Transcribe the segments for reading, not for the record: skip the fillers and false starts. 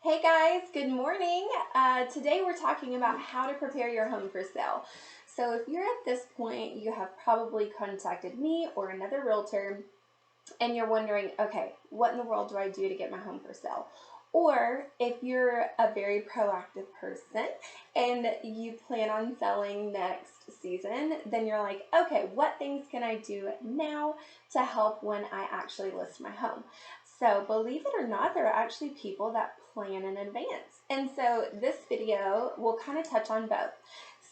Hey guys, good morning. Today we're talking about how to prepare your home for sale. So if you're at this point, you have probably contacted me or another realtor and you're wondering, okay, what in the world do I do to get my home for sale? Or if you're a very proactive person and you plan on selling next season, then you're like, okay, what things can I do now to help when I actually list my home? So believe it or not, there are actually people that plan in advance. And so this video will kind of touch on both.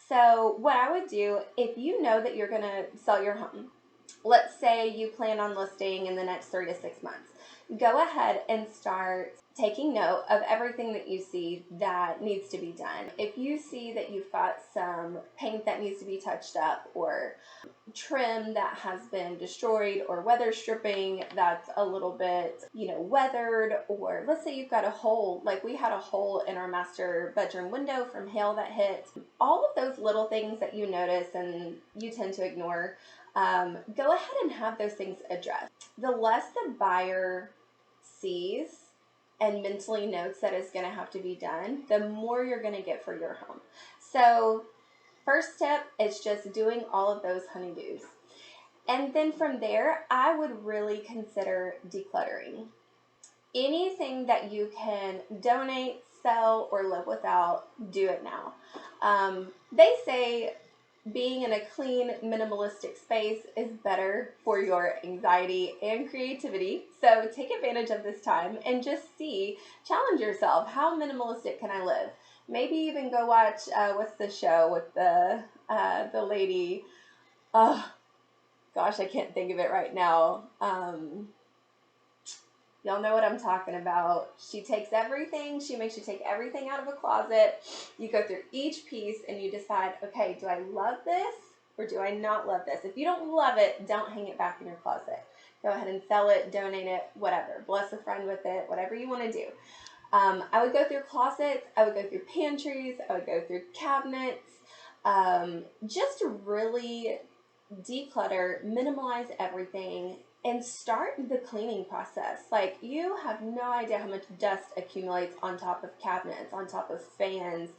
So what I would do, if you know that you're going to sell your home, let's say you plan on listing in the next 3 to 6 months, go ahead and start taking note of everything that you see that needs to be done. If you see that you've got some paint that needs to be touched up, or trim that has been destroyed, or weather stripping that's a little bit, weathered, or let's say you've got a hole, like we had a hole in our master bedroom window from hail that hit. All of those little things that you notice and you tend to ignore, go ahead and have those things addressed. The less the buyer sees and mentally notes that is going to have to be done, the more you're going to get for your home. So first step is just doing all of those honeydews. And then from there, I would really consider decluttering. Anything that you can donate, sell, or live without, do it now. They say being in a clean, minimalistic space is better for your anxiety and creativity. So take advantage of this time and just challenge yourself. How minimalistic can I live? Maybe even go watch, what's the show with the lady? Oh, gosh, I can't think of it right now. Y'all know what I'm talking about. She takes everything, she makes you take everything out of a closet. You go through each piece and you decide, okay, do I love this or do I not love this? If you don't love it, don't hang it back in your closet. Go ahead and sell it, donate it, whatever. Bless a friend with it, whatever you want to do. I would go through closets, I would go through pantries, I would go through cabinets, just to really declutter, minimize everything, and start the cleaning process. Like, you have no idea how much dust accumulates on top of cabinets, on top of fans,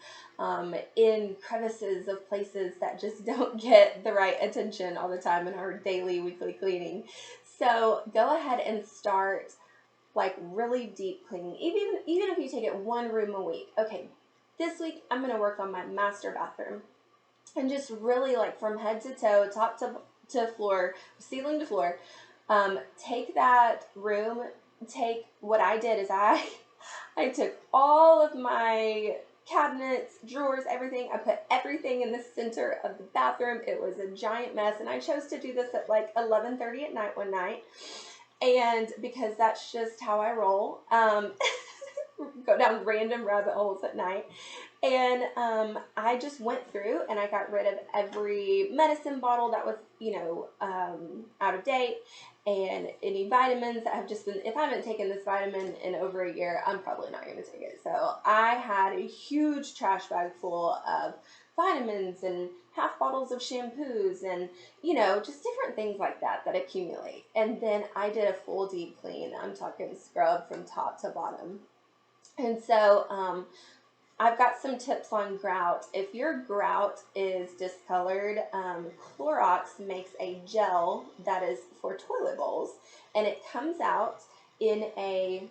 in crevices of places that just don't get the right attention all the time in our daily, weekly cleaning. So go ahead and start like really deep cleaning. Even if you take it one room a week. Okay, this week I'm going to work on my master bathroom. And just really, like, from head to toe, top to floor, ceiling to floor, take that room. What I did is I took all of my cabinets, drawers, everything. I put everything in the center of the bathroom. It was a giant mess, and I chose to do this at like 11:30 at night one night, and because that's just how I roll. Go down random rabbit holes at night. And I just went through and I got rid of every medicine bottle that was, out of date, and any vitamins that have just been, if I haven't taken this vitamin in over a year, I'm probably not going to take it. So I had a huge trash bag full of vitamins and half bottles of shampoos and, just different things like that accumulate. And then I did a full deep clean. I'm talking scrub from top to bottom. And so I've got some tips on grout. If your grout is discolored, Clorox makes a gel that is for toilet bowls, and it comes out in a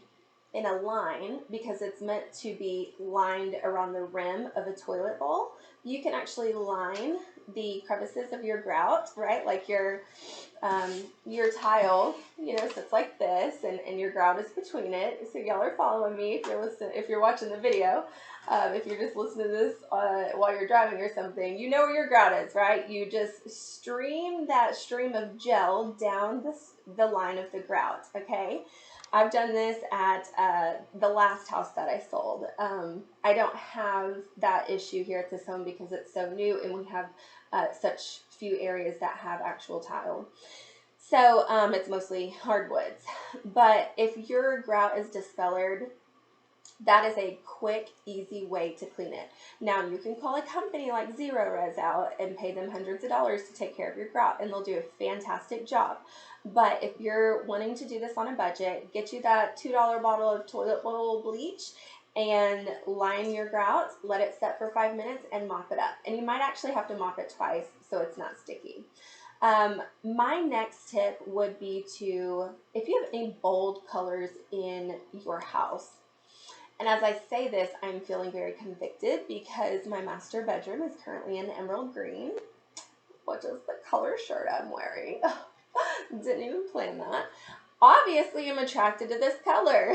line because it's meant to be lined around the rim of a toilet bowl. You can actually line the crevices of your grout, right? Like your tile, sits like this, and your grout is between it. So y'all are following me if you're watching the video. If you're just listening to this while you're driving or something, you know where your grout is, right? You just stream that stream of gel down the line of the grout, okay? I've done this at the last house that I sold. I don't have that issue here at this home because it's so new and we have such few areas that have actual tile. So it's mostly hardwoods. But if your grout is discolored, that is a quick, easy way to clean it. Now, you can call a company like Zero Res out and pay them hundreds of dollars to take care of your grout, and they'll do a fantastic job. But if you're wanting to do this on a budget, get you that $2 bottle of toilet bowl bleach and line your grout, let it set for 5 minutes, and mop it up. And you might actually have to mop it twice so it's not sticky. My next tip would be to, if you have any bold colors in your house, and as I say this, I'm feeling very convicted because my master bedroom is currently in emerald green, which is the color shirt I'm wearing. Didn't even plan that. Obviously, I'm attracted to this color.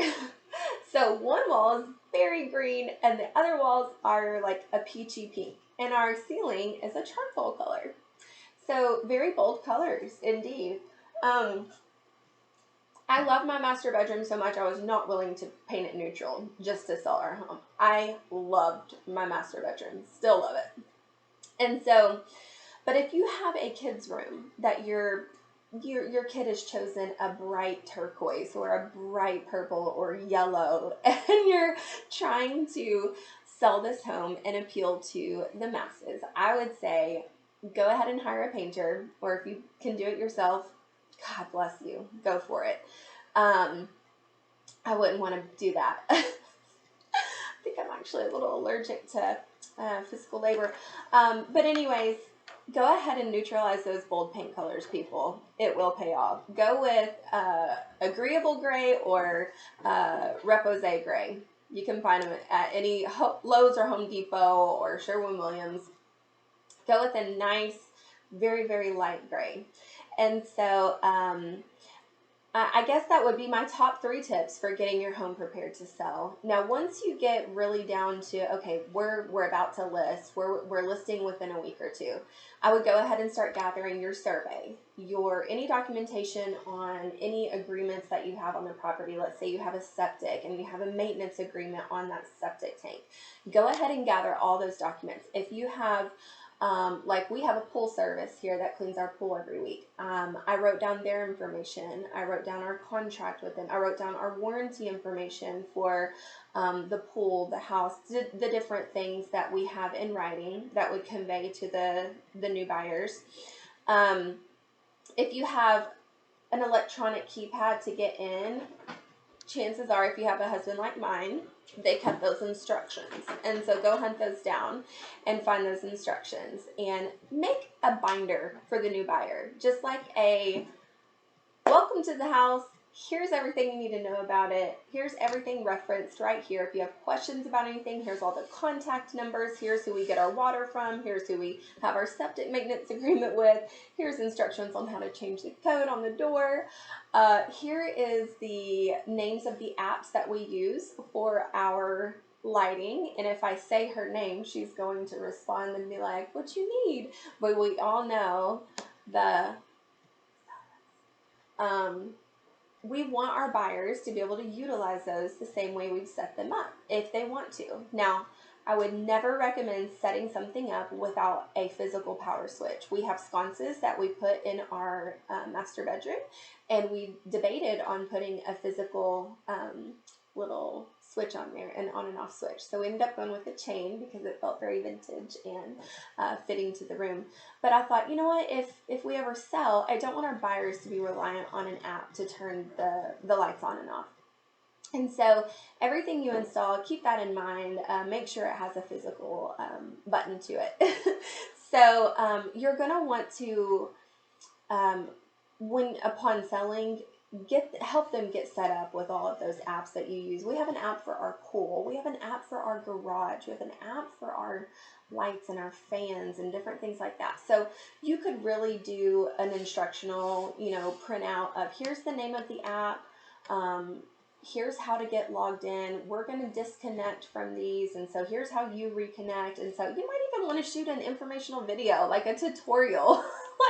So one wall is very green and the other walls are like a peachy pink. And our ceiling is a charcoal color. So very bold colors indeed. I love my master bedroom so much I was not willing to paint it neutral just to sell our home. I loved my master bedroom, still love it. And so, but if you have a kid's room that your kid has chosen a bright turquoise or a bright purple or yellow, and you're trying to sell this home and appeal to the masses, I would say go ahead and hire a painter, or if you can do it yourself, God bless you, go for it. I wouldn't want to do that. I think I'm actually a little allergic to physical labor. But anyways, go ahead and neutralize those bold paint colors, people. It will pay off. Go with agreeable gray or repose gray. You can find them at any Lowe's or Home Depot or Sherwin-Williams. Go with a nice, very, very light gray. And so I guess that would be my top 3 tips for getting your home prepared to sell. Now, once you get really down to, okay, we're about to list, we're listing within a week or 2, I would go ahead and start gathering your survey, any documentation on any agreements that you have on the property. Let's say you have a septic and you have a maintenance agreement on that septic tank. Go ahead and gather all those documents. If you have like we have a pool service here that cleans our pool every week. I wrote down their information. I wrote down our contract with them. I wrote down our warranty information for the pool, the house, the different things that we have in writing that would convey to the new buyers. If you have an electronic keypad to get in, chances are if you have a husband like mine, they kept those instructions. And so go hunt those down and find those instructions and make a binder for the new buyer. Just like a welcome to the house. Here's everything you need to know about it. Here's everything referenced right here. If you have questions about anything, here's all the contact numbers. Here's who we get our water from. Here's who we have our septic maintenance agreement with. Here's instructions on how to change the code on the door. Here is the names of the apps that we use for our lighting. And if I say her name, she's going to respond and be like, what you need? But we all know we want our buyers to be able to utilize those the same way we've set them up if they want to. Now, I would never recommend setting something up without a physical power switch. We have sconces that we put in our master bedroom, and we debated on putting a physical little switch on there, an on and off switch. So we ended up going with a chain because it felt very vintage and fitting to the room. But I thought, you know what, if we ever sell, I don't want our buyers to be reliant on an app to turn the lights on and off. And so everything you install, keep that in mind. Make sure it has a physical button to it. So you're going to want to, upon selling, help them get set up with all of those apps that you use. We have an app for our pool. We have an app for our garage. We have an app for our lights and our fans and different things like that. So you could really do an instructional, printout of here's the name of the app. Here's how to get logged in. We're going to disconnect from these. And so here's how you reconnect. And so you might even want to shoot an informational video, like a tutorial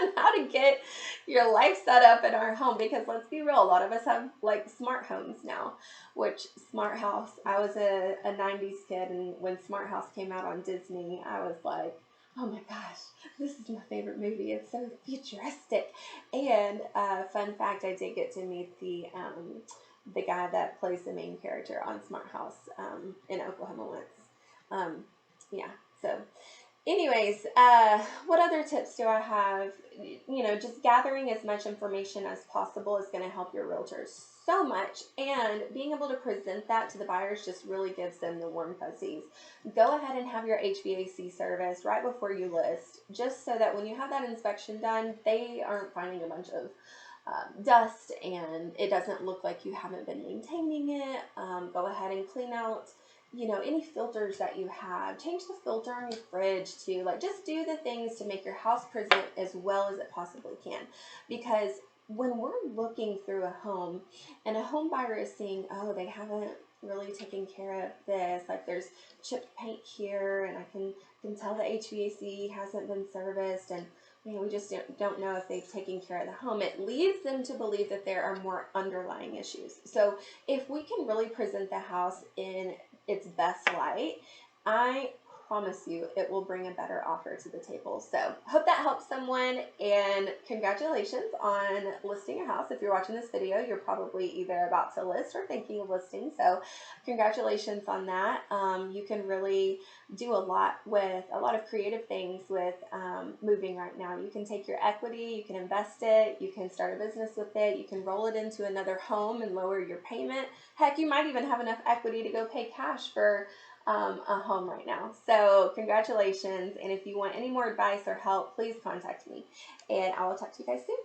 on how to get your life set up in our home. Because let's be real, a lot of us have like smart homes now, which smart house, I was a 90s kid. And when Smart House came out on Disney, I was like, oh my gosh, this is my favorite movie. It's so futuristic. And fun fact, I did get to meet the guy that plays the main character on Smart House in Oklahoma once. So anyways, what other tips do I have? Just gathering as much information as possible is going to help your realtors so much, and being able to present that to the buyers just really gives them the warm fuzzies. Go ahead and have your HVAC service right before you list, just so that when you have that inspection done, they aren't finding a bunch of dust and it doesn't look like you haven't been maintaining it. Go ahead and clean out, any filters that you have. Change the filter on your fridge too. Like, just do the things to make your house present as well as it possibly can. Because when we're looking through a home and a home buyer is seeing, oh, they haven't really taken care of this, like there's chipped paint here, and I can tell the HVAC hasn't been serviced, and we just don't know if they've taken care of the home. It leads them to believe that there are more underlying issues. So if we can really present the house in its best light, I promise you it will bring a better offer to the table. So hope that helps someone, and congratulations on listing your house. If you're watching this video, you're probably either about to list or thinking of listing, so congratulations on that. You can really do a lot of creative things with moving right now. You can take your equity, you can invest it, you can start a business with it, you can roll it into another home and lower your payment. Heck, you might even have enough equity to go pay cash for a home right now. So congratulations, and if you want any more advice or help, please contact me, and I will talk to you guys soon.